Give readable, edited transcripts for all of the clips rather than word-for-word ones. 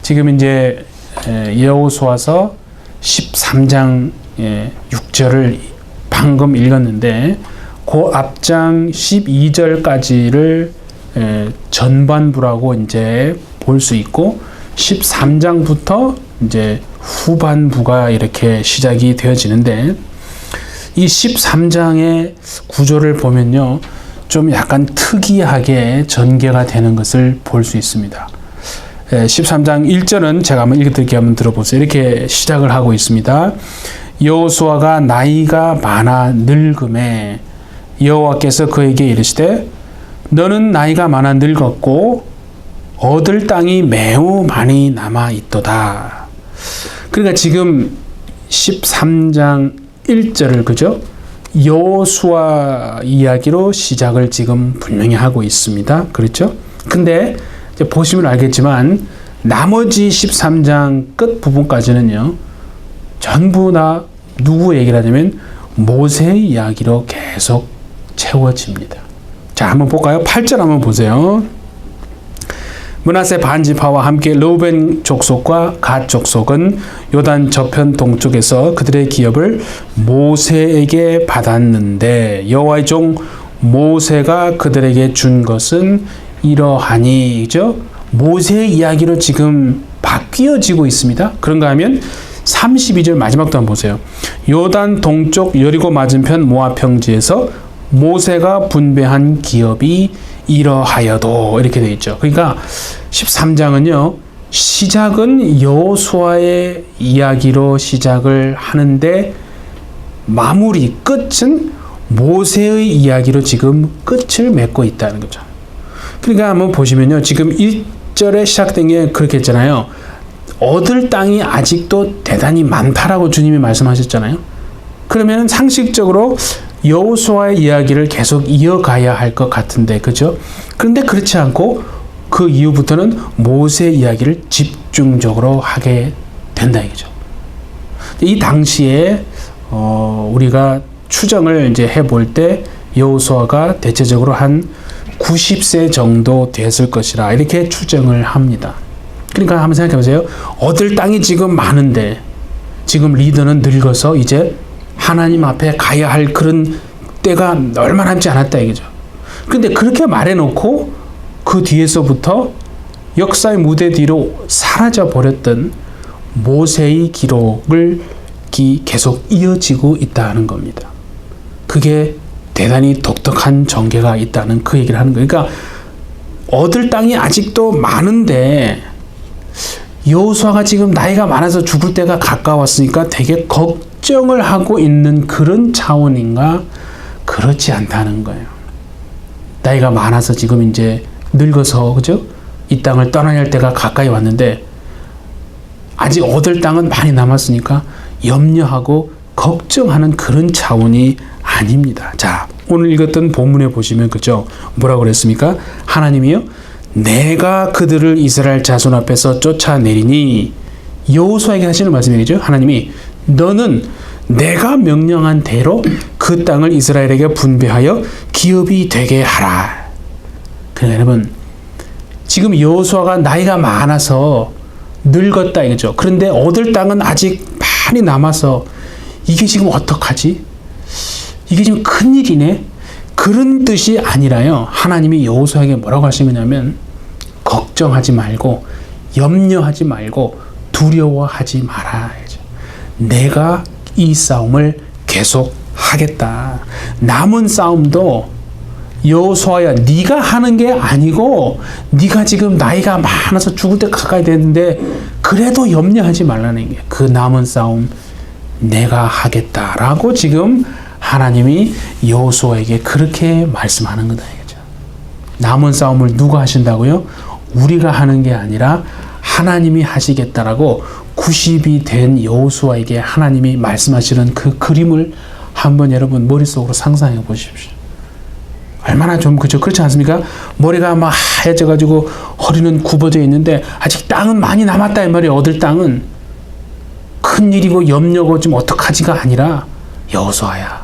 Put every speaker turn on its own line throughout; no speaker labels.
지금 이제 여호수아서 13장 6절을 방금 읽었는데 그 앞장 12절까지를 전반부라고 이제 볼 수 있고 13장부터 이제 후반부가 이렇게 시작이 되어지는데 이 13장의 구조를 보면요. 좀 약간 특이하게 전개가 되는 것을 볼 수 있습니다. 13장 1절은 제가 한번 읽어드릴게요. 한번 들어보세요. 이렇게 시작을 하고 있습니다. 여호수아가 나이가 많아 늙음에 여호와께서 그에게 이르시되 너는 나이가 많아 늙었고 얻을 땅이 매우 많이 남아 있도다. 그러니까 지금 13장 1절을 그죠? 여호수아 이야기로 시작을 지금 분명히 하고 있습니다. 그렇죠? 근데 이제 보시면 알겠지만 나머지 13장 끝 부분까지는요. 전부 다 누구 얘기를 하냐면 모세의 이야기로 계속 채워집니다. 자, 한번 볼까요? 8절 한번 보세요. 므낫세 반지파와 함께 르우벤 족속과 갓 족속은 요단 저편 동쪽에서 그들의 기업을 모세에게 받았는데 여호와의 종 모세가 그들에게 준 것은 이러하니, 그죠? 모세의 이야기로 지금 바뀌어지고 있습니다. 그런가 하면 32절 마지막도 한번 보세요. 요단 동쪽 여리고 맞은편 모압 평지에서 모세가 분배한 기업이 이러하여도 이렇게 되어 있죠. 그러니까 13장은요. 시작은 여호수아의 이야기로 시작을 하는데 마무리 끝은 모세의 이야기로 지금 끝을 맺고 있다는 거죠. 그러니까 한번 보시면요. 지금 1절에 시작된 게 그렇게 했잖아요. 얻을 땅이 아직도 대단히 많다라고 주님이 말씀하셨잖아요. 그러면 상식적으로 여호수아의 이야기를 계속 이어가야 할 것 같은데, 그죠? 그런데 그렇지 않고 그 이후부터는 모세의 이야기를 집중적으로 하게 된다 이거죠. 이 당시에 우리가 추정을 이제 해볼 때 여호수아가 대체적으로 한 90세 정도 됐을 것이라 이렇게 추정을 합니다. 그러니까 한번 생각해 보세요. 얻을 땅이 지금 많은데 지금 리더는 늙어서 이제 하나님 앞에 가야 할 그런 때가 얼마 남지 않았다 이거죠. 근데 그렇게 말해놓고 그 뒤에서부터 역사의 무대 뒤로 사라져 버렸던 모세의 기록을 계속 이어지고 있다는 겁니다. 그게 대단히 독특한 전개가 있다는 그 얘기를 하는 거예요. 그러니까 얻을 땅이 아직도 많은데 여호수아가 지금 나이가 많아서 죽을 때가 가까웠으니까 되게 걱정을 하고 있는 그런 차원인가? 그렇지 않다는 거예요. 나이가 많아서 지금 이제 늙어서 그죠? 이 땅을 떠나야 할 때가 가까이 왔는데 아직 얻을 땅은 많이 남았으니까 염려하고 걱정하는 그런 차원이 아닙니다. 자, 오늘 읽었던 본문에 보시면 그죠? 뭐라고 그랬습니까? 하나님이요? 내가 그들을 이스라엘 자손 앞에서 쫓아내리니 여호수아에게 하시는 말씀이죠. 하나님이 너는 내가 명령한 대로 그 땅을 이스라엘에게 분배하여 기업이 되게 하라. 그러니까 여러분 지금 여호수아가 나이가 많아서 늙었다 이거죠. 그런데 얻을 땅은 아직 많이 남아서 이게 지금 어떡하지? 이게 지금 큰일이네. 그런 뜻이 아니라요. 하나님이 여호수아에게 뭐라고 하시냐면 걱정하지 말고 염려하지 말고 두려워하지 마라. 내가 이 싸움을 계속 하겠다. 남은 싸움도 여호수아야 네가 하는 게 아니고 네가 지금 나이가 많아서 죽을 때 가까이 됐는데 그래도 염려하지 말라는 게 그 남은 싸움 내가 하겠다라고 지금 하나님이 여호수아에게 그렇게 말씀하는 거다 이거죠. 남은 싸움을 누가 하신다고요? 우리가 하는 게 아니라 하나님이 하시겠다라고 90이 된 여호수아에게 하나님이 말씀하시는 그 그림을 한번 여러분 머릿속으로 상상해 보십시오. 얼마나 좀 그렇지 않습니까? 머리가 막 하얘져 가지고 허리는 굽어져 있는데 아직 땅은 많이 남았다 이 말이에요. 얻을 땅은 큰일이고 염려고 좀 어떡하지가 아니라 여호수아야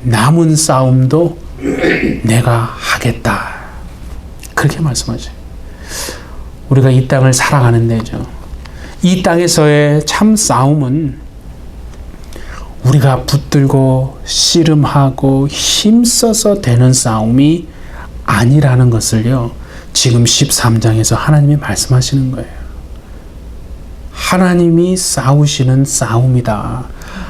남은 싸움도 내가 하겠다. 그렇게 말씀하죠. 우리가 이 땅을 살아가는 데죠. 이 땅에서의 참 싸움은 우리가 붙들고 씨름하고 힘써서 되는 싸움이 아니라는 것을요, 지금 13장에서 하나님이 말씀하시는 거예요. 하나님이 싸우시는 싸움이다.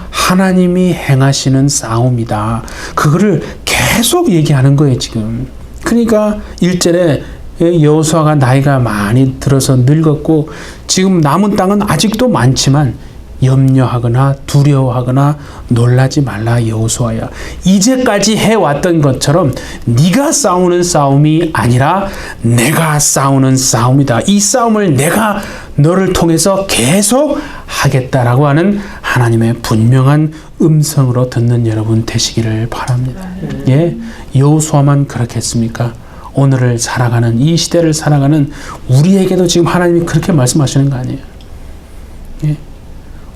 하나님이 행하시는 싸움이다. 그거를 계속 얘기하는 거예요, 지금. 그러니까 1절에 여호수아가 나이가 많이 들어서 늙었고 지금 남은 땅은 아직도 많지만 염려하거나 두려워하거나 놀라지 말라 여호수아야. 이제까지 해왔던 것처럼 네가 싸우는 싸움이 아니라 내가 싸우는 싸움이다. 이 싸움을 내가 너를 통해서 계속 하겠다라고 하는 하나님의 분명한 음성으로 듣는 여러분 되시기를 바랍니다. 예, 여호수아만 그렇게 했습니까? 오늘을 살아가는 이 시대를 살아가는 우리에게도 지금 하나님이 그렇게 말씀하시는 거 아니에요? 예.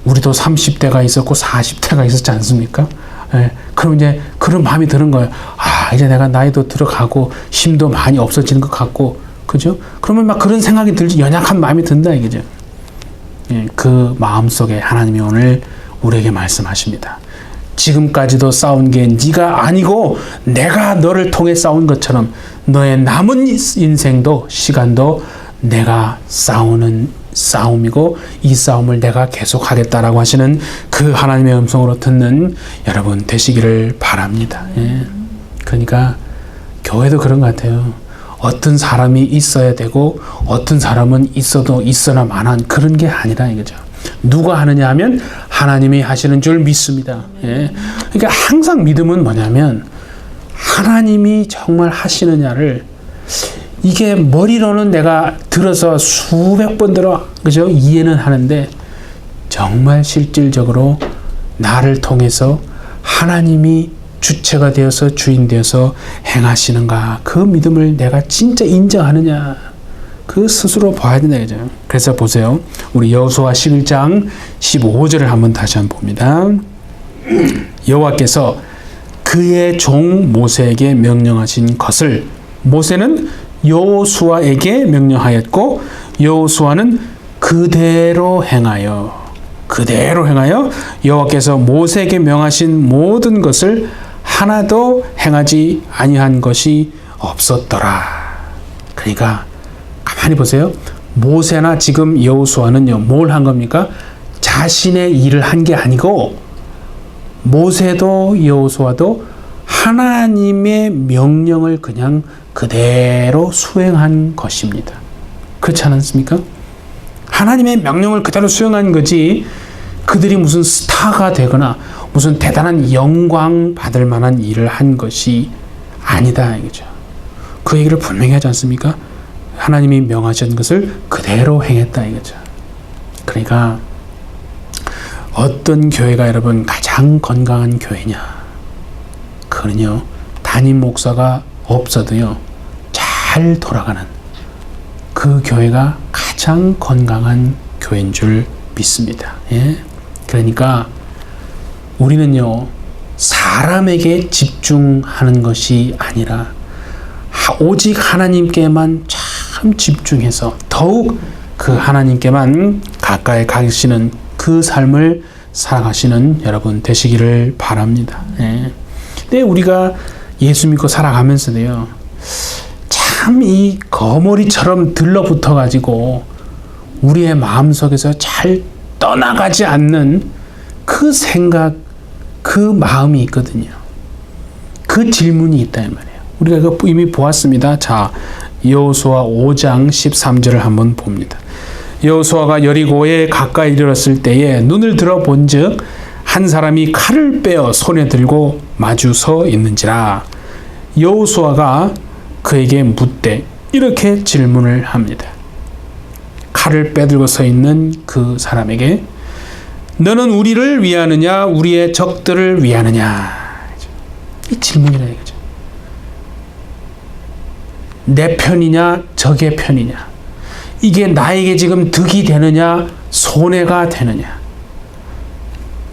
우리도 30대가 있었고 40대가 있었지 않습니까? 예, 그럼 이제 그런 마음이 드는 거예요. 아, 이제 내가 나이도 들어가고 힘도 많이 없어지는 것 같고, 그죠? 그러면 막 그런 생각이 들지, 연약한 마음이 든다 이거죠. 예, 그 마음 속에 하나님이 오늘 우리에게 말씀하십니다. 지금까지도 싸운 게 네가 아니고 내가 너를 통해 싸운 것처럼 너의 남은 인생도 시간도 내가 싸우는 싸움이고 이 싸움을 내가 계속하겠다라고 하시는 그 하나님의 음성으로 듣는 여러분 되시기를 바랍니다. 예. 그러니까 교회도 그런 것 같아요. 어떤 사람이 있어야 되고 어떤 사람은 있어도 있어나 마나한 그런 게 아니라 이거죠. 누가 하느냐 하면 하나님이 하시는 줄 믿습니다. 예. 그러니까 항상 믿음은 뭐냐면 하나님이 정말 하시느냐를 이게 머리로는 내가 들어서 수백 번 들어, 그죠? 이해는 하는데 정말 실질적으로 나를 통해서 하나님이 주체가 되어서 주인 되어서 행하시는가, 그 믿음을 내가 진짜 인정하느냐, 그 스스로 봐야 된다 이죠. 그래서 보세요. 우리 여호수아 11장 15절을 한번 다시 한번 봅니다. 여호와께서 그의 종 모세에게 명령하신 것을 모세는 여호수아에게 명령하였고 여호수아는 그대로 행하여 여호와께서 모세에게 명하신 모든 것을 하나도 행하지 아니한 것이 없었더라. 그러니까 가만히 보세요. 모세나 지금 여호수아는요, 뭘 한 겁니까? 자신의 일을 한 게 아니고 모세도 여호수아도 하나님의 명령을 그냥 그대로 수행한 것입니다. 그렇지 않습니까? 하나님의 명령을 그대로 수행한 거지 그들이 무슨 스타가 되거나 무슨 대단한 영광 받을 만한 일을 한 것이 아니다 이거죠. 그 얘기를 분명히 하지 않습니까? 하나님이 명하신 것을 그대로 행했다 이거죠. 그러니까 어떤 교회가 여러분 가장 건강한 교회냐? 그거는요, 담임 목사가 없어도요 잘 돌아가는 그 교회가 가장 건강한 교회인 줄 믿습니다. 예? 그러니까 우리는요 사람에게 집중하는 것이 아니라 오직 하나님께만 참 집중해서 더욱 그 하나님께만 가까이 가시는 그 삶을 살아가시는 여러분 되시기를 바랍니다. 예. 근데 우리가 예수 믿고 살아가면서도요, 참 이 거머리처럼 들러붙어 가지고 우리의 마음속에서 잘 떠나가지 않는 그 생각, 그 마음이 있거든요. 그 질문이 있다 이 말이에요. 우리가 이거 이미 보았습니다. 자, 여호수아 5장 13절을 한번 봅니다. 여호수아가 여리고에 가까이 이르렀을 때에 눈을 들어 본즉 한 사람이 칼을 빼어 손에 들고 마주 서 있는지라. 여호수아가 그에게 묻되 이렇게 질문을 합니다. 칼을 빼들고 서 있는 그 사람에게 너는 우리를 위하느냐 우리의 적들을 위하느냐. 이 질문이라 이거죠. 내 편이냐 적의 편이냐. 이게 나에게 지금 득이 되느냐 손해가 되느냐.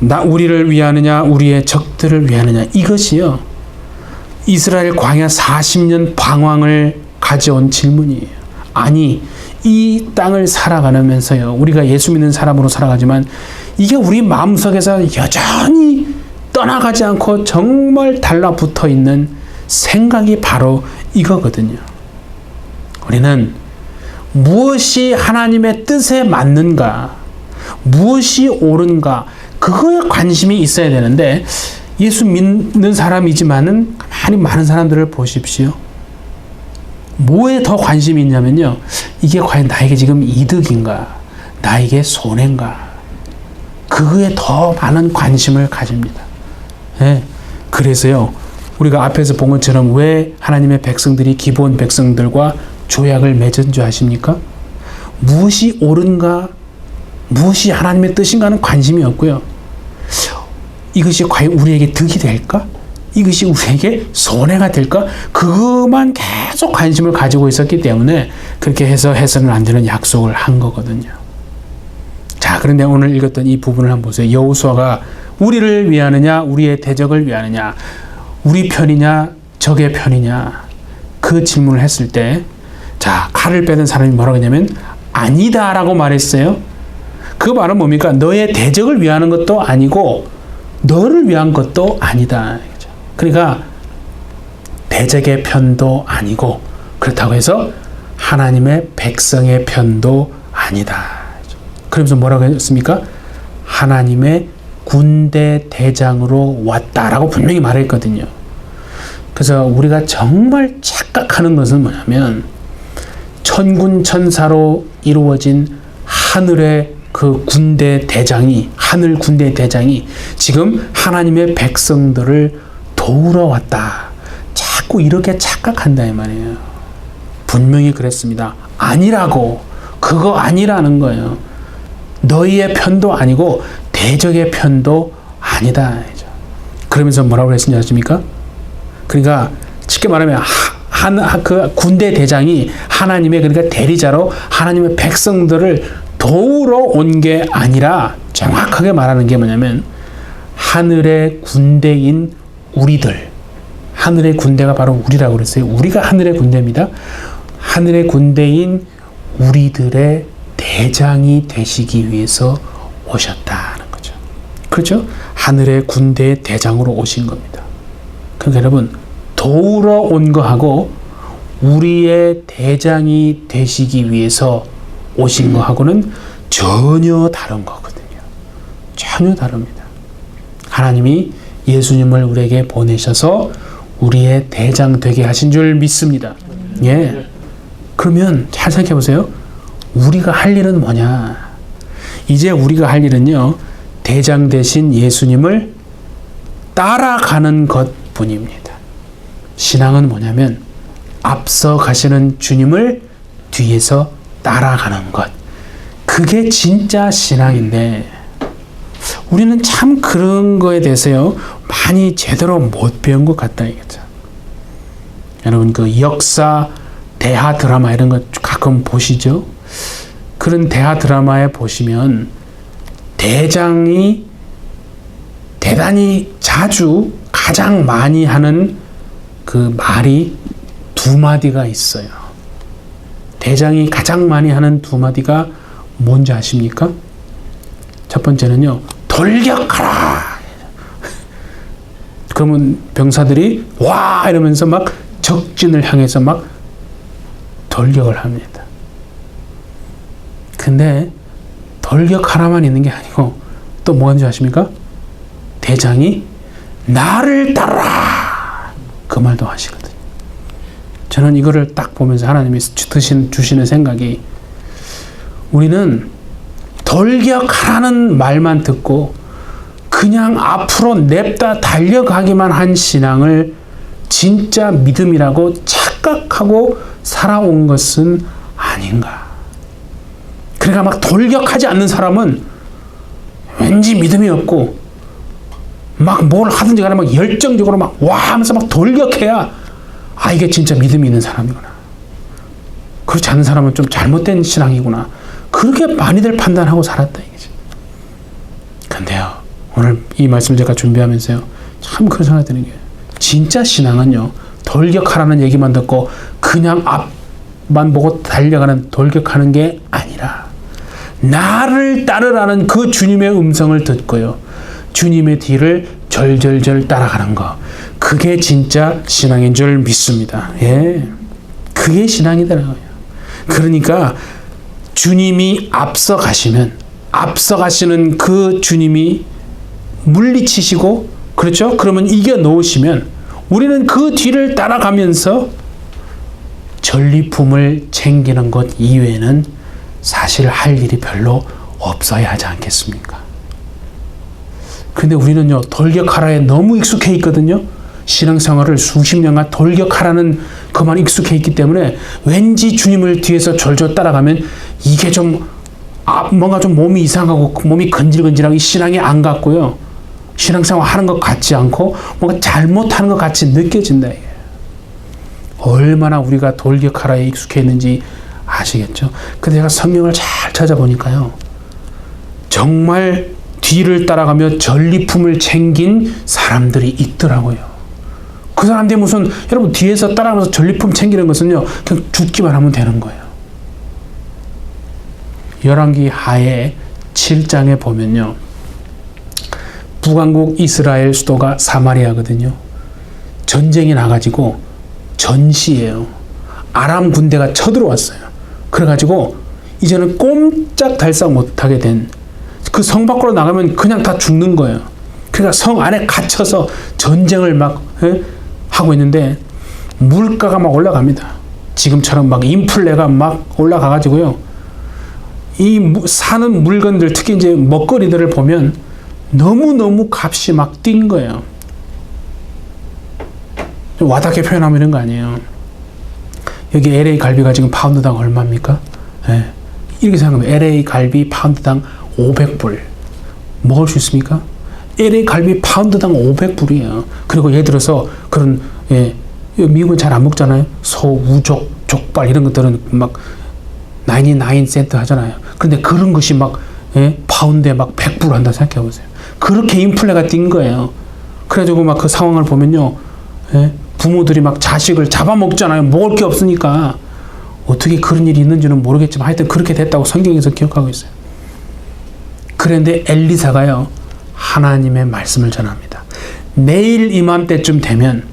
우리를 위하느냐 우리의 적들을 위하느냐. 이것이요 이스라엘 광야 40년 방황을 가져온 질문이에요. 아니 이 땅을 살아가면서요, 우리가 예수 믿는 사람으로 살아가지만 이게 우리 마음속에서 여전히 떠나가지 않고 정말 달라붙어 있는 생각이 바로 이거거든요. 우리는 무엇이 하나님의 뜻에 맞는가, 무엇이 옳은가, 그거에 관심이 있어야 되는데, 예수 믿는 사람이지만은 가만히 많은 사람들을 보십시오. 뭐에 더 관심이 있냐면요, 이게 과연 나에게 지금 이득인가, 나에게 손해인가, 그거에 더 많은 관심을 가집니다. 네. 그래서요, 우리가 앞에서 본 것처럼 왜 하나님의 백성들이 기본 백성들과 조약을 맺은 줄 아십니까? 무엇이 옳은가, 무엇이 하나님의 뜻인가는 관심이 없고요, 이것이 과연 우리에게 득이 될까? 이것이 우리에게 손해가 될까? 그것만 계속 관심을 가지고 있었기 때문에 그렇게 해서 해서는 안 되는 약속을 한 거거든요. 자, 그런데 오늘 읽었던 이 부분을 한번 보세요. 여호수아가 우리를 위하느냐, 우리의 대적을 위하느냐, 우리 편이냐, 적의 편이냐, 그 질문을 했을 때, 자, 칼을 빼든 사람이 뭐라고 했냐면 아니다 라고 말했어요. 그 말은 뭡니까? 너의 대적을 위하는 것도 아니고 너를 위한 것도 아니다. 그러니까 대적의 편도 아니고, 그렇다고 해서 하나님의 백성의 편도 아니다. 그러면서 뭐라고 했습니까? 하나님의 군대 대장으로 왔다라고 분명히 말했거든요. 그래서 우리가 정말 착각하는 것은 뭐냐면, 천군 천사로 이루어진 하늘의 그 군대 대장이, 하늘 군대 대장이 지금 하나님의 백성들을 도우러 왔다, 자꾸 이렇게 착각한다 이 말이에요. 분명히 그랬습니다. 아니라고. 그거 아니라는 거예요. 너희의 편도 아니고 대적의 편도 아니다. 그러면서 뭐라고 했는지 아십니까? 그러니까 쉽게 말하면 그 군대 대장이 하나님의, 그러니까 대리자로 하나님의 백성들을 도우러 온 게 아니라, 정확하게 말하는 게 뭐냐면 하늘의 군대인 우리들, 하늘의 군대가 바로 우리라고 그랬어요. 우리가 하늘의 군대입니다. 하늘의 군대인 우리들의 대장이 되시기 위해서 오셨다는 거죠. 그렇죠? 하늘의 군대의 대장으로 오신 겁니다. 그러니까 여러분, 도우러 온 거하고 우리의 대장이 되시기 위해서 오신 거하고는 전혀 다른 거거든요. 전혀 다릅니다. 하나님이 예수님을 우리에게 보내셔서 우리의 대장 되게 하신 줄 믿습니다. 예. 그러면 잘 생각해 보세요. 우리가 할 일은 뭐냐? 이제 우리가 할 일은요, 대장 되신 예수님을 따라가는 것뿐입니다. 신앙은 뭐냐면 앞서 가시는 주님을 뒤에서 따라가는 것. 그게 진짜 신앙인데, 우리는 참 그런 거에 대해서요, 많이 제대로 못 배운 것 같다 이거죠. 여러분, 그 역사 대하 드라마 이런 거 가끔 보시죠? 그런 대하 드라마에 보시면 대장이 대단히 자주 가장 많이 하는 그 말이 두 마디가 있어요. 대장이 가장 많이 하는 두 마디가 뭔지 아십니까? 첫 번째는요, 돌격하라. 그러면 병사들이 와 이러면서 막 적진을 향해서 막 돌격을 합니다. 근데 돌격하라만 있는 게 아니고 또 뭐인지 아십니까? 대장이 나를 따라, 그 말도 하시거든요. 저는 이거를 딱 보면서 하나님이 주시는 생각이, 우리는 돌격하라는 말만 듣고 그냥 앞으로 냅다 달려가기만 한 신앙을 진짜 믿음이라고 착각하고 살아온 것은 아닌가. 그러니까 막 돌격하지 않는 사람은 왠지 믿음이 없고, 막 뭘 하든지 간에 막 열정적으로 막 와 하면서 막 돌격해야, 아, 이게 진짜 믿음이 있는 사람이구나. 그렇지 않은 사람은 좀 잘못된 신앙이구나. 그렇게 많이들 판단하고 살았다 이거지. 근데요, 오늘 이 말씀을 제가 준비하면서요, 참 그런 생각이 드는 게, 진짜 신앙은요, 돌격하라는 얘기만 듣고 그냥 만 보고 달려가는 돌격하는 게 아니라 나를 따르라는 그 주님의 음성을 듣고요. 주님의 뒤를 절절절 따라가는 거. 그게 진짜 신앙인 줄 믿습니다. 예. 그게 신앙이더라고요. 그러니까 주님이 앞서 가시면 앞서 가시는 그 주님이 물리치시고 그렇죠? 그러면 이겨 놓으시면 우리는 그 뒤를 따라가면서 전리품을 챙기는 것 이외에는 사실 할 일이 별로 없어야 하지 않겠습니까? 그런데 우리는요, 돌격하라에 너무 익숙해 있거든요. 신앙생활을 수십 년간 돌격하라는 그만 익숙해 있기 때문에 왠지 주님을 뒤에서 졸졸 따라가면 이게 좀 뭔가 좀 몸이 이상하고 몸이 근질근질하고 신앙이 안 같고요. 신앙생활 하는 것 같지 않고 뭔가 잘못하는 것 같이 느껴진다. 얼마나 우리가 돌격하라에 익숙해 있는지 아시겠죠? 근데 제가 성경을 잘 찾아보니까요. 정말 뒤를 따라가며 전리품을 챙긴 사람들이 있더라고요. 그 사람들이 무슨 여러분 뒤에서 따라가면서 전리품 챙기는 것은요. 그냥 죽기만 하면 되는 거예요. 열왕기 하에 7장에 보면요. 북왕국 이스라엘 수도가 사마리아거든요. 전쟁이 나가지고 전시예요. 아람 군대가 쳐들어왔어요. 그래가지고 이제는 꼼짝달싹 못하게 된 그 성 밖으로 나가면 그냥 다 죽는 거예요. 그러니까 성 안에 갇혀서 전쟁을 막 하고 있는데 물가가 막 올라갑니다. 지금처럼 막 인플레가 막 올라가가지고요. 이 사는 물건들 특히 이제 먹거리들을 보면 너무너무 값이 막 뛴 거예요. 와닿게 표현하면 이런 거 아니에요. 여기 LA 갈비가 지금 파운드당 얼마입니까? 네. 이렇게 생각하면 LA 갈비 파운드당 500불. 먹을 수 있습니까? LA 갈비 파운드당 500불이에요. 그리고 예를 들어서 그런 미국은 잘 안 먹잖아요. 소, 우족, 족발 이런 것들은 막 99센트 하잖아요. 그런데 그런 것이 막 파운드에 막 100불 한다 생각해 보세요. 그렇게 인플레가 뛴 거예요. 그래가지고 막 그 상황을 보면요. 부모들이 막 자식을 잡아먹잖아요. 먹을 게 없으니까. 어떻게 그런 일이 있는지는 모르겠지만 하여튼 그렇게 됐다고 성경에서 기억하고 있어요. 그런데 엘리사가요. 하나님의 말씀을 전합니다. 내일 이맘때쯤 되면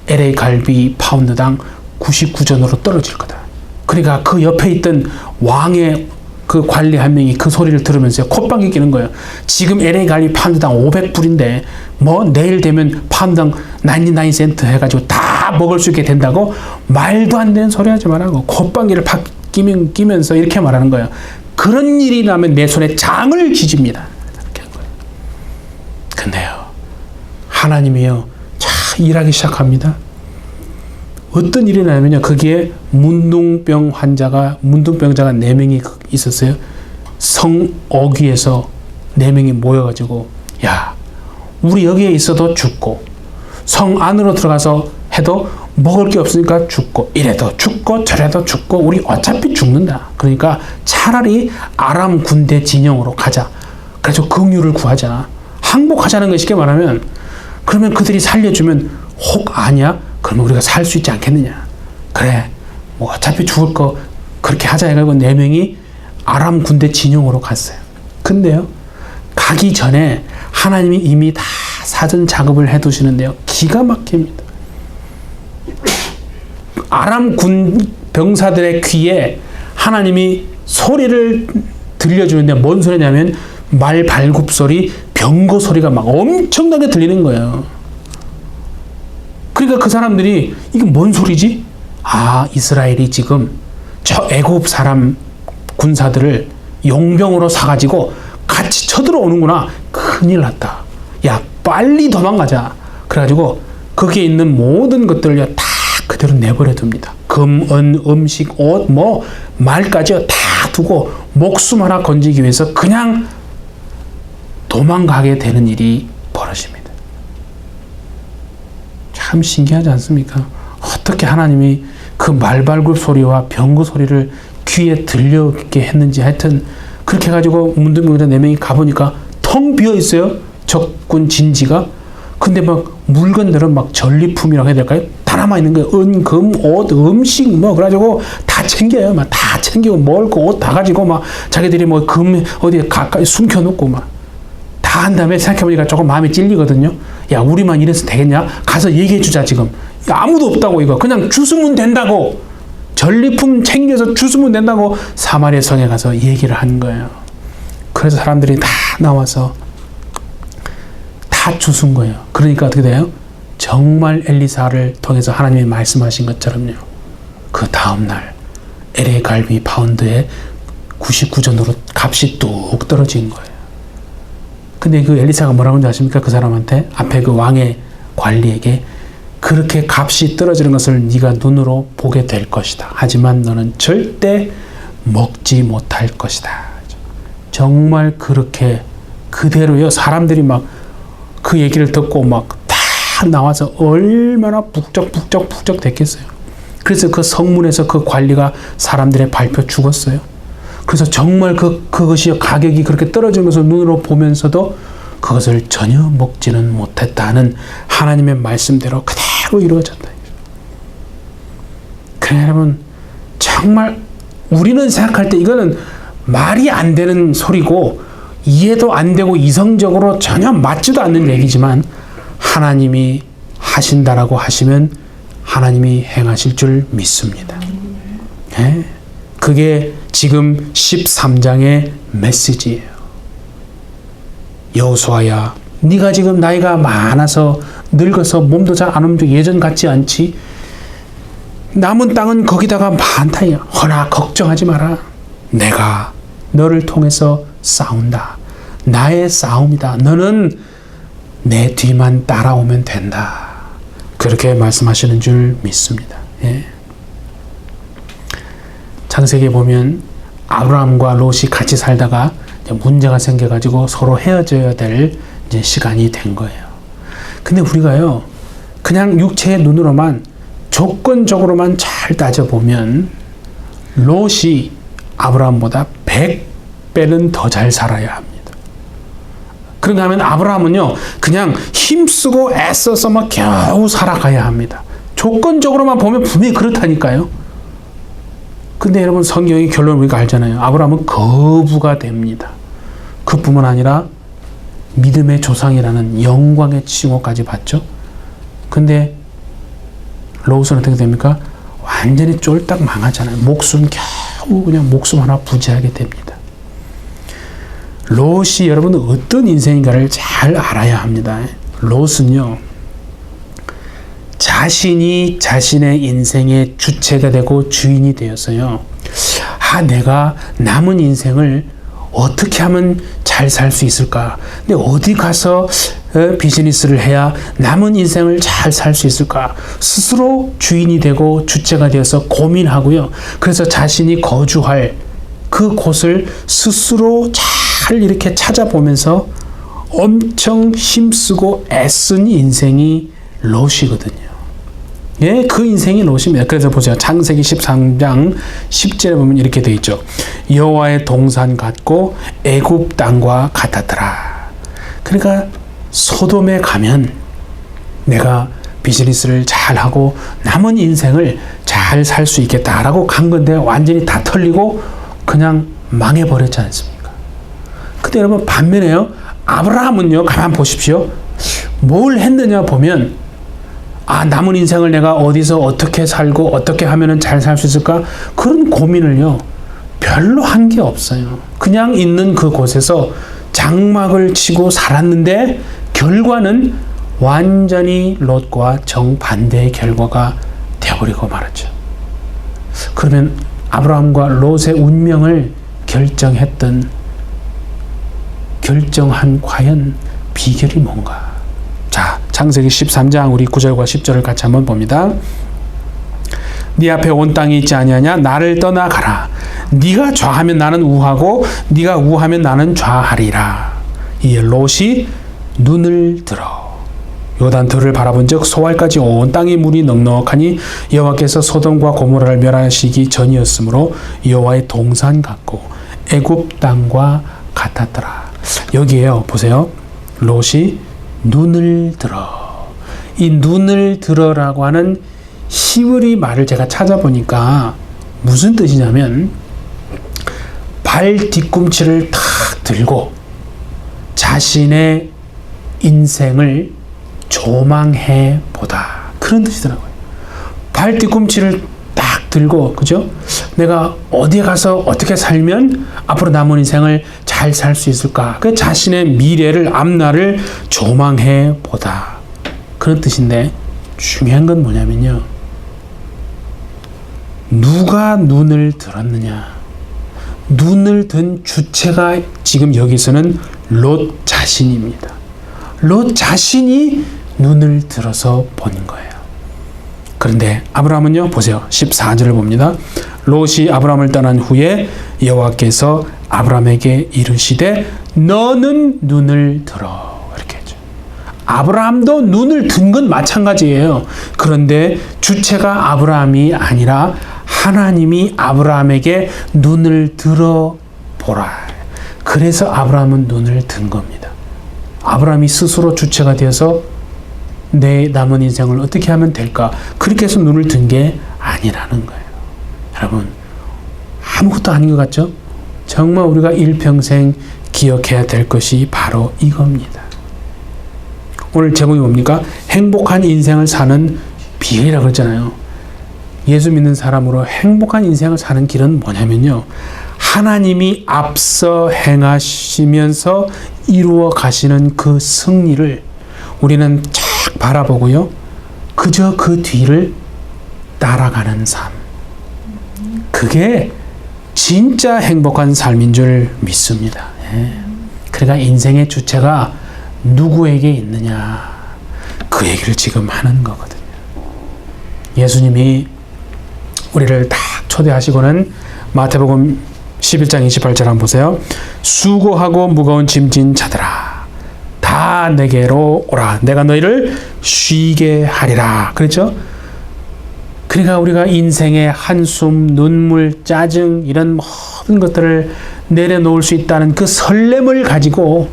LA 갈비 파운드당 99전으로 떨어질 거다. 그러니까 그 옆에 있던 왕의 그 관리 한 명이 그 소리를 들으면서 콧방귀 끼는 거예요. 지금 LA 갈비 파운드당 500불인데 뭐 내일 되면 파운드당 99센트 해가지고 다 먹을 수 있게 된다고? 말도 안 되는 소리 하지 말라고 콧방귀를 팍 끼면서 이렇게 말하는 거예요. 그런 일이 나면 내 손에 장을 지집니다. 이렇게 한 거예요. 근데요, 하나님이요, 참 일하기 시작합니다. 어떤 일이 나면요, 거기에 문둥병자가 4명이 있었어요. 성 어귀에서 4명이 모여가지고, 야, 우리 여기에 있어도 죽고, 성 안으로 들어가서 해도 먹을 게 없으니까 죽고, 이래도 죽고 저래도 죽고 우리 어차피 죽는다. 그러니까 차라리 아람 군대 진영으로 가자. 그래서 긍휼을 구하자. 항복하자는 거 쉽게 말하면, 그러면 그들이 살려주면 혹 아니야? 그러면 우리가 살 수 있지 않겠느냐. 그래, 뭐 어차피 죽을 거 그렇게 하자 해가지고 4명이 아람 군대 진영으로 갔어요. 근데요, 가기 전에 하나님이 이미 다 사전 작업을 해두시는데요, 기가 막힙니다. 아람 군 병사들의 귀에 하나님이 소리를 들려주는데 뭔 소리냐면 말 발굽 소리, 병거 소리가 막 엄청나게 들리는 거예요. 그러니까 그 사람들이 이게 뭔 소리지? 아, 이스라엘이 지금 저 애굽 사람 군사들을 용병으로 사가지고 같이 쳐들어오는구나. 큰일 났다. 야, 빨리 도망가자. 그래가지고 거기에 있는 모든 것들을 다 그대로 내버려 둡니다. 금, 은, 음식, 옷, 뭐 말까지 다 두고 목숨 하나 건지기 위해서 그냥 도망가게 되는 일이 벌어집니다. 참 신기하지 않습니까? 어떻게 하나님이 그 말발굽 소리와 병거 소리를 귀에 들려게 했는지 하여튼 그렇게 해가지고 문둥병자 4명이 가보니까 텅 비어 있어요. 적군 진지가. 근데 막 물건들은 막 전리품이라고 해야 될까요? 다 다 남아있는 거예요. 은, 금, 옷, 음식, 뭐, 그래가지고 다 챙겨요. 막 다 챙기고, 먹을 거, 옷 다 가지고, 막 자기들이 뭐 금 어디에 가까이 숨겨놓고, 막 다 한 다음에 생각해보니까 조금 마음이 찔리거든요. 야, 우리만 이래서 되겠냐? 가서 얘기해주자, 지금. 야, 아무도 없다고, 이거. 그냥 주스면 된다고. 전리품 챙겨서 주스면 된다고 사마리아 성에 가서 얘기를 한 거예요. 그래서 사람들이 다 나와서 다 주순 거예요. 그러니까 어떻게 돼요? 정말 엘리사를 통해서 하나님이 말씀하신 것처럼요. 그 다음날 LA 갈비 파운드에 99전으로 값이 뚝 떨어진 거예요. 근데 그 엘리사가 뭐라고 하는지 아십니까? 그 사람한테, 앞에 그 왕의 관리에게, 그렇게 값이 떨어지는 것을 네가 눈으로 보게 될 것이다. 하지만 너는 절대 먹지 못할 것이다. 정말 그렇게 그대로요. 사람들이 막 그 얘기를 듣고 막 다 나와서 얼마나 북적북적 됐겠어요. 그래서 그 성문에서 그 관리가 사람들의 발표 죽었어요. 그래서 정말 그것이 가격이 그렇게 떨어지는 것을 눈으로 보면서도 그것을 전혀 먹지는 못했다는 하나님의 말씀대로 그대로 이루어졌다. 그래, 여러분, 정말 우리는 생각할 때 이거는 말이 안 되는 소리고 이해도 안 되고 이성적으로 전혀 맞지도 않는 얘기지만 하나님이 하신다라고 하시면 하나님이 행하실 줄 믿습니다. 네? 그게 지금 13장의 메시지예요. 여호수아야, 네가 지금 나이가 많아서 늙어서 몸도 잘 안 움직이고 예전 같지 않지? 남은 땅은 거기다가 많다야. 허나 걱정하지 마라. 내가 너를 통해서 싸운다. 나의 싸움이다. 너는 내 뒤만 따라오면 된다. 그렇게 말씀하시는 줄 믿습니다. 예. 창세기에 보면 아브라함과 롯이 같이 살다가 문제가 생겨가지고 서로 헤어져야 될 이제 시간이 된 거예요. 근데 우리가요, 그냥 육체의 눈으로만 조건적으로만 잘 따져보면 롯이 아브라함보다 100배는 더 잘 살아야 합니다. 그런가 하면 아브라함은요, 그냥 힘쓰고 애써서 막 겨우 살아가야 합니다. 조건적으로만 보면 분명히 그렇다니까요. 근데 여러분, 성경의 결론을 우리가 알잖아요. 아브라함은 거부가 됩니다. 그뿐만 아니라 믿음의 조상이라는 영광의 칭호까지 받죠. 근데 롯은 어떻게 됩니까? 완전히 쫄딱 망하잖아요. 겨우 그냥 목숨 하나 부지하게 됩니다. 롯이 여러분 어떤 인생인가를 잘 알아야 합니다. 롯은요, 자신이 자신의 인생의 주체가 되고 주인이 되어서요, 내가 남은 인생을 어떻게 하면 잘 살 수 있을까? 근데 어디 가서 비즈니스를 해야 남은 인생을 잘 살 수 있을까? 스스로 주인이 되고 주체가 되어서 고민하고요. 그래서 자신이 거주할 그 곳을 스스로 잘 이렇게 찾아보면서 엄청 힘쓰고 애쓴 인생이 롯이거든요. 예, 그 인생이 롯입니다. 그래서 보세요. 창세기 13장 10절에 보면 이렇게 되어 있죠. 여호와의 동산 같고 애굽 땅과 같았더라. 그러니까 소돔에 가면 내가 비즈니스를 잘하고 남은 인생을 잘 살 수 있겠다라고 간 건데 완전히 다 털리고 그냥 망해버렸지 않습니까? 근데 여러분, 반면에요, 아브라함은요, 가만 보십시오. 뭘 했느냐 보면, 남은 인생을 내가 어디서 어떻게 살고 어떻게 하면 잘 살 수 있을까? 그런 고민을요, 별로 한 게 없어요. 그냥 있는 그 곳에서 장막을 치고 살았는데 결과는 완전히 롯과 정반대의 결과가 되어버리고 말았죠. 그러면 아브라함과 롯의 운명을 결정한 과연 비결이 뭔가? 자, 창세기 13장 우리 9절과 10절을 같이 한번 봅니다. 네 앞에 온 땅이 있지 아니하냐? 나를 떠나가라. 네가 좌하면 나는 우하고 네가 우하면 나는 좌하리라. 이에 롯이 눈을 들어 요단터를 바라본즉 소알까지 온 땅의 물이 넉넉하니 여호와께서 소돔과 고모라를 멸하시기 전이었으므로 여호와의 동산 같고 애굽 땅과 같았더라. 여기에요, 보세요. 롯이 눈을 들어. 이 눈을 들어라고 하는 히브리 말을 제가 찾아보니까 무슨 뜻이냐면 발 뒤꿈치를 탁 들고 자신의 인생을 조망해 보다. 그런 뜻이더라고요. 발 뒤꿈치를 딱 들고, 그죠? 내가 어디에 가서 어떻게 살면 앞으로 남은 인생을 잘 살 수 있을까? 그 자신의 미래를, 앞날을 조망해 보다. 그런 뜻인데, 중요한 건 뭐냐면요. 누가 눈을 들었느냐? 눈을 든 주체가 지금 여기서는 롯 자신입니다. 롯 자신이 눈을 들어서 본 거예요. 그런데 아브라함은요, 보세요. 14절을 봅니다. 롯이 아브라함을 떠난 후에 여호와께서 아브라함에게 이르시되 너는 눈을 들어. 이렇게 했죠. 아브라함도 눈을 든 건 마찬가지예요. 그런데 주체가 아브라함이 아니라 하나님이 아브라함에게 눈을 들어 보라. 그래서 아브라함은 눈을 든 겁니다. 아브라함이 스스로 주체가 되어서 내 남은 인생을 어떻게 하면 될까? 그렇게 해서 눈을 든 게 아니라는 거예요. 여러분, 아무것도 아닌 것 같죠? 정말 우리가 일평생 기억해야 될 것이 바로 이겁니다. 오늘 제목이 뭡니까? 행복한 인생을 사는 비결이라고 그랬잖아요. 예수 믿는 사람으로 행복한 인생을 사는 길은 뭐냐면요. 하나님이 앞서 행하시면서 이루어 가시는 그 승리를 우리는 쫙 바라보고요. 그저 그 뒤를 따라가는 삶. 그게 진짜 행복한 삶인 줄 믿습니다. 그러니까 인생의 주체가 누구에게 있느냐. 그 얘기를 지금 하는 거거든요. 예수님이 우리를 딱 초대하시고는 마태복음 11장 28절 한번 보세요. 수고하고 무거운 짐진 자들아 다 내게로 오라. 내가 너희를 쉬게 하리라. 그렇죠? 그러니까 우리가 인생의 한숨, 눈물, 짜증 이런 모든 것들을 내려놓을 수 있다는 그 설렘을 가지고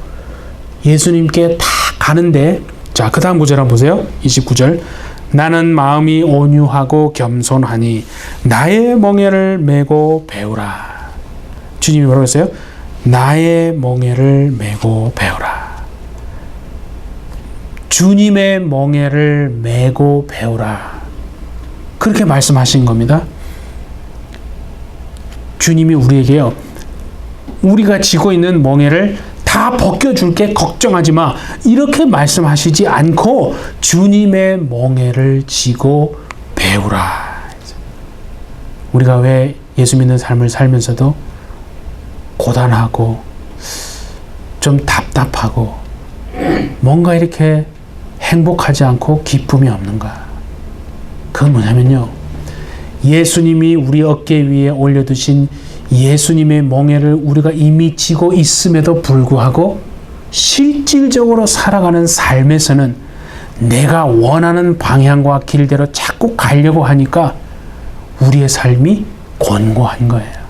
예수님께 다 가는데, 자, 그 다음 구절 한번 보세요. 29절. 나는 마음이 온유하고 겸손하니 나의 멍에를 메고 배우라. 주님이 뭐라고 했어요? 나의 멍에를 메고 배우라. 주님의 멍에를 메고 배우라. 그렇게 말씀하신 겁니다. 주님이 우리에게요, 우리가 지고 있는 멍에를 다 벗겨줄게, 걱정하지 마, 이렇게 말씀하시지 않고 주님의 멍에를 지고 배우라. 우리가 왜 예수 믿는 삶을 살면서도 고단하고 좀 답답하고 뭔가 이렇게 행복하지 않고 기쁨이 없는가? 그건 뭐냐면요, 예수님이 우리 어깨 위에 올려두신 예수님의 멍에를 우리가 이미 지고 있음에도 불구하고 실질적으로 살아가는 삶에서는 내가 원하는 방향과 길대로 자꾸 가려고 하니까 우리의 삶이 곤고한 거예요.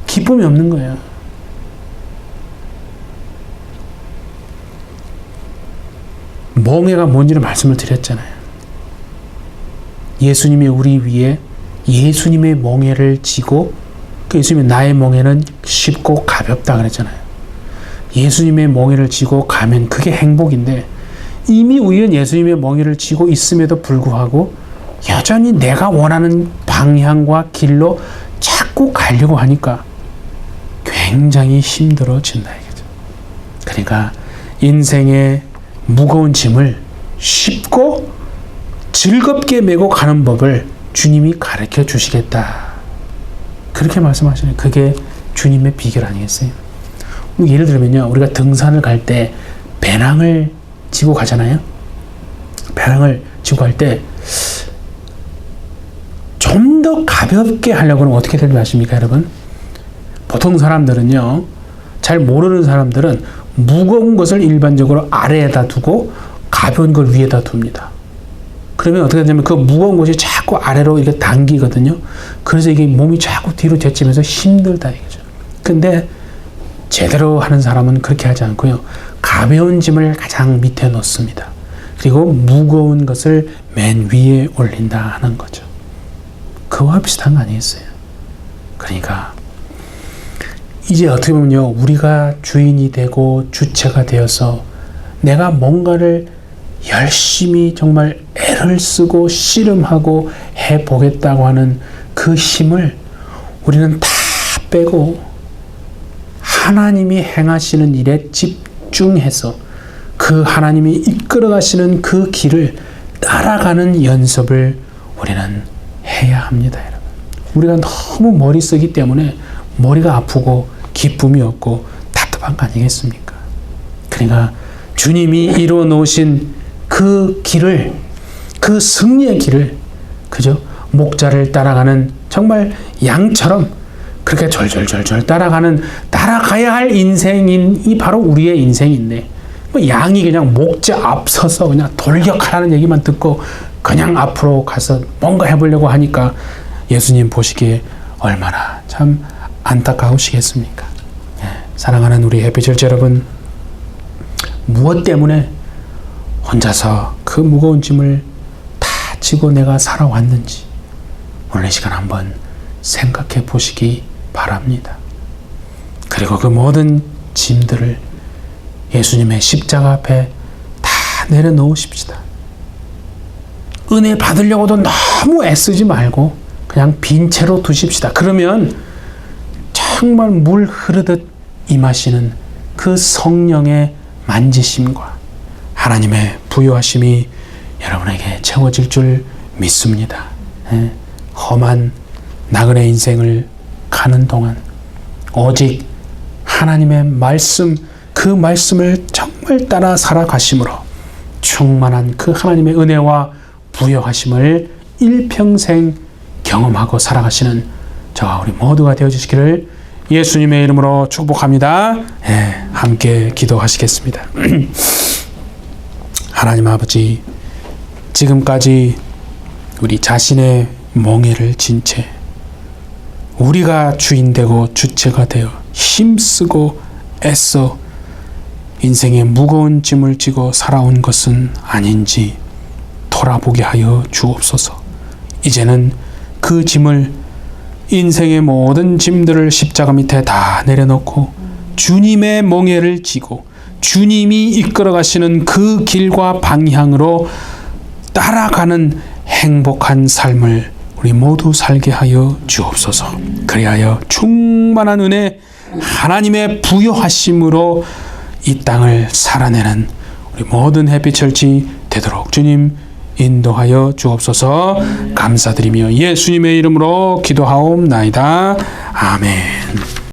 기쁨이 없는 거예요. 멍에가 뭔지를 말씀을 드렸잖아요. 예수님이 우리 위에 예수님의 멍에를 지고, 그 예수님의 나의 멍에는 쉽고 가볍다 그랬잖아요. 예수님의 멍에를 지고 가면 그게 행복인데, 이미 우리는 예수님의 멍에를 지고 있음에도 불구하고 여전히 내가 원하는 방향과 길로 자꾸 가려고 하니까 굉장히 힘들어진다 이거죠. 그러니까 인생의 무거운 짐을 쉽고 즐겁게 메고 가는 법을 주님이 가르쳐 주시겠다. 그렇게 말씀하시는, 그게 주님의 비결 아니겠어요? 예를 들면요, 우리가 등산을 갈 때 배낭을 지고 가잖아요. 배낭을 지고 갈 때 좀 더 가볍게 하려고 하면 어떻게 되는 줄 아십니까, 여러분? 보통 사람들은요, 잘 모르는 사람들은 무거운 것을 일반적으로 아래에다 두고 가벼운 걸 위에다 둡니다. 그러면 어떻게 되냐면 그 무거운 것이 자꾸 아래로 이렇게 당기거든요. 그래서 이게 몸이 자꾸 뒤로 제치면서 힘들다 이거죠. 근데 제대로 하는 사람은 그렇게 하지 않고요, 가벼운 짐을 가장 밑에 놓습니다. 그리고 무거운 것을 맨 위에 올린다 하는 거죠. 그와 비슷한 거 아니겠어요? 그러니까 이제 어떻게 보면요, 우리가 주인이 되고 주체가 되어서 내가 뭔가를 열심히 정말 애를 쓰고 씨름하고 해보겠다고 하는 그 힘을 우리는 다 빼고 하나님이 행하시는 일에 집중해서 그 하나님이 이끌어 가시는 그 길을 따라가는 연습을 우리는 해야 합니다, 여러분. 우리가 너무 머리 쓰기 때문에 머리가 아프고 기쁨이 없고 답답한 거 아니겠습니까? 그러니까 주님이 이루어 놓으신 그 길을, 그 승리의 길을, 그죠? 목자를 따라가는 정말 양처럼 그렇게 절절절절 따라가야 할 인생이 바로 우리의 인생인데, 뭐 양이 그냥 목자 앞서서 그냥 돌격하라는 얘기만 듣고 그냥 앞으로 가서 뭔가 해보려고 하니까 예수님 보시기에 얼마나 참 안타까우시겠습니까? 사랑하는 우리 해피처치 여러분, 무엇 때문에 혼자서 그 무거운 짐을 다 지고 내가 살아왔는지 오늘 이 시간 한번 생각해 보시기 바랍니다. 그리고 그 모든 짐들을 예수님의 십자가 앞에 다 내려놓으십시다. 은혜 받으려고도 너무 애쓰지 말고 그냥 빈 채로 두십시다. 그러면 정말 물 흐르듯 임하시는 그 성령의 만지심과 하나님의 부요하심이 여러분에게 채워질 줄 믿습니다. 험한 나그네 인생을 가는 동안 오직 하나님의 말씀, 그 말씀을 정말 따라 살아가심으로 충만한 그 하나님의 은혜와 부요하심을 일평생 경험하고 살아가시는 저와 우리 모두가 되어주시기를 예수님의 이름으로 축복합니다. 함께 기도하시겠습니다. 하나님 아버지, 지금까지 우리 자신의 멍에를 진 채 우리가 주인되고 주체가 되어 힘쓰고 애써 인생의 무거운 짐을 지고 살아온 것은 아닌지 돌아보게 하여 주옵소서. 이제는 그 짐을, 인생의 모든 짐들을 십자가 밑에 다 내려놓고 주님의 멍에를 지고 주님이 이끌어 가시는 그 길과 방향으로 따라가는 행복한 삶을 우리 모두 살게 하여 주옵소서. 그리하여 충만한 은혜, 하나님의 부요하심으로 이 땅을 살아내는 우리 모든 해피처치 되도록 주님 인도하여 주옵소서. 감사드리며 예수님의 이름으로 기도하옵나이다. 아멘.